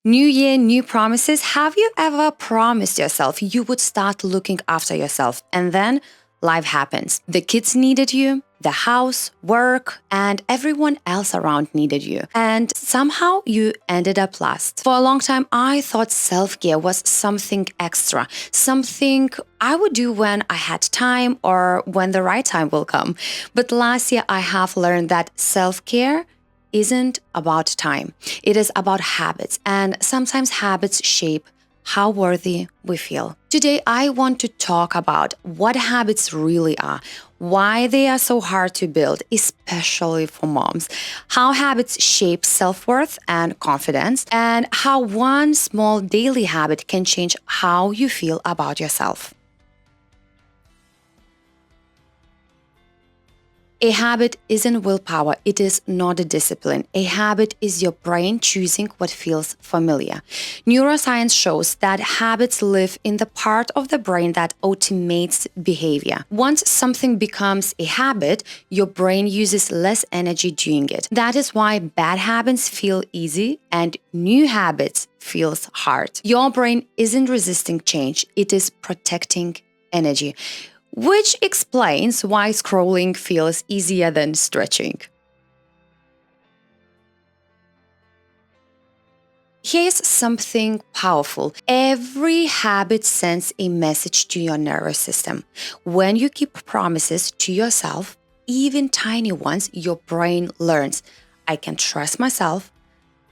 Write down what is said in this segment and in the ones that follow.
New year, new promises. Have you ever promised yourself you would start looking after yourself and then life happens? The kids needed you, the house, work, and everyone else around needed you. And somehow you ended up last. For a long time, I thought self-care was something extra, something I would do when I had time or when the right time will come. But last year, I have learned that self-care isn't about time. It is about habits, and sometimes habits shape how worthy we feel. Today, I want to talk about what habits really are, why they are so hard to build, especially for moms, how habits shape self-worth and confidence, and how one small daily habit can change how you feel about yourself. A habit isn't willpower, it is not a discipline. A habit is your brain choosing what feels familiar. Neuroscience shows that habits live in the part of the brain that automates behavior. Once something becomes a habit, your brain uses less energy doing it. That is why bad habits feel easy and new habits feels hard. Your brain isn't resisting change, it is protecting energy, which explains why scrolling feels easier than stretching. Here's something powerful. Every habit sends a message to your nervous system. When you keep promises to yourself, even tiny ones, your brain learns, I can trust myself,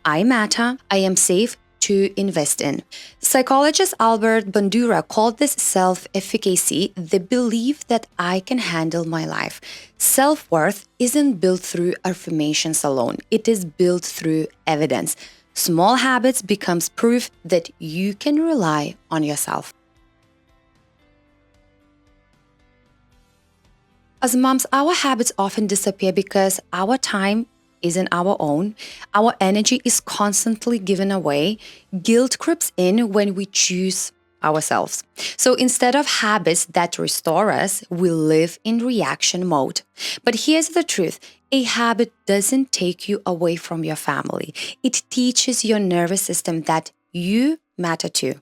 I matter, I am safe to invest in. Psychologist Albert Bandura called this self-efficacy, the belief that I can handle my life. Self-worth isn't built through affirmations alone. It is built through evidence. Small habits becomes proof that you can rely on yourself. As moms, our habits often disappear because our time isn't our own. Our energy is constantly given away. Guilt creeps in when we choose ourselves. So instead of habits that restore us, we live in reaction mode. But here's the truth. A habit doesn't take you away from your family. It teaches your nervous system that you matter too.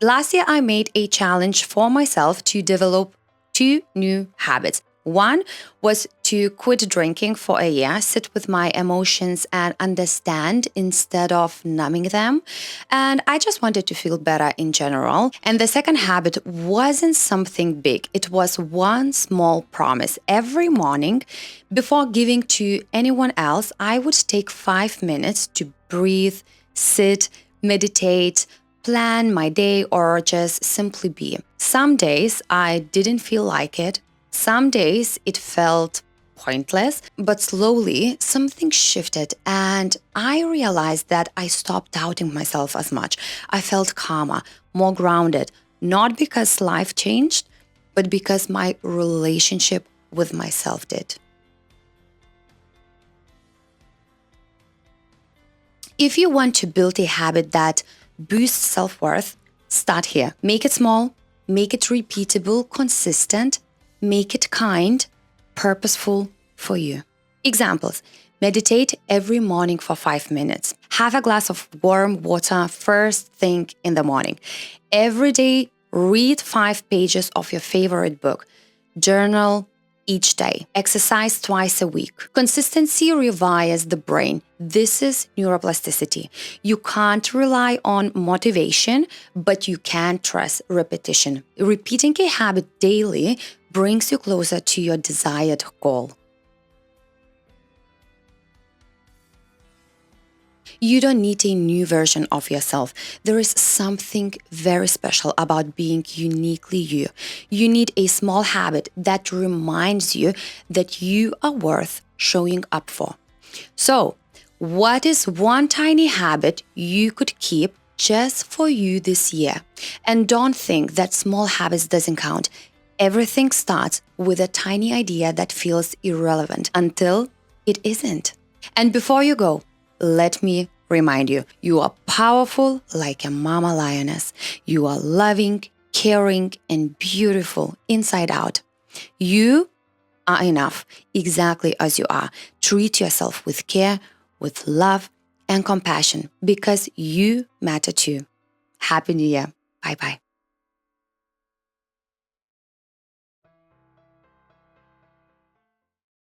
Last year, I made a challenge for myself to develop 2 new habits. One was to quit drinking for a year, sit with my emotions and understand instead of numbing them. And I just wanted to feel better in general. And the second habit wasn't something big. It was one small promise. Every morning, before giving to anyone else, I would take 5 minutes to breathe, sit, meditate, plan my day, or just simply be. Some days I didn't feel like it. Some days it felt pointless, but slowly something shifted and I realized that I stopped doubting myself as much. I felt calmer, more grounded, not because life changed, but because my relationship with myself did. If you want to build a habit that boosts self-worth, start here. Make it small, make it repeatable, consistent, make it kind, purposeful for you. Examples: meditate every morning for 5 minutes. Have a glass of warm water first thing in the morning. Every day, read 5 pages of your favorite book. Journal each day. Exercise twice a week. Consistency rewires the brain. This is neuroplasticity. You can't rely on motivation, but you can trust repetition. Repeating a habit daily brings you closer to your desired goal. You don't need a new version of yourself. There is something very special about being uniquely you. You need a small habit that reminds you that you are worth showing up for. So, what is one tiny habit you could keep just for you this year? And don't think that small habits doesn't count. Everything starts with a tiny idea that feels irrelevant until it isn't. And before you go, let me remind you, you are powerful like a mama lioness. You are loving, caring, and beautiful inside out. You are enough exactly as you are. Treat yourself with care, with love, and compassion because you matter too. Happy New Year. Bye-bye.